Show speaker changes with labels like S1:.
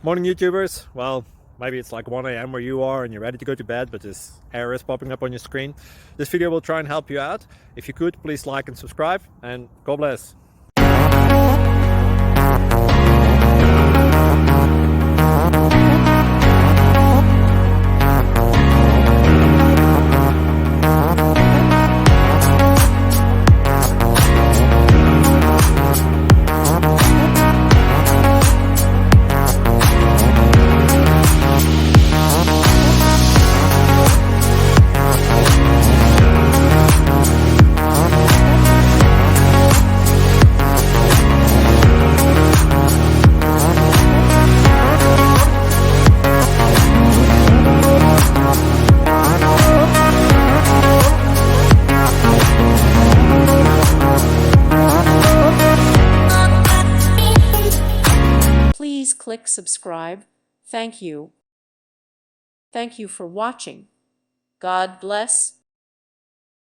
S1: Morning YouTubers. Well, maybe it's like 1 a.m. where you are and you're ready to go to bed, but this error is popping up on your screen. This video will try and help you out. If you could, please like and subscribe, and God bless.
S2: Please click subscribe. Thank you. Thank you for watching. God bless.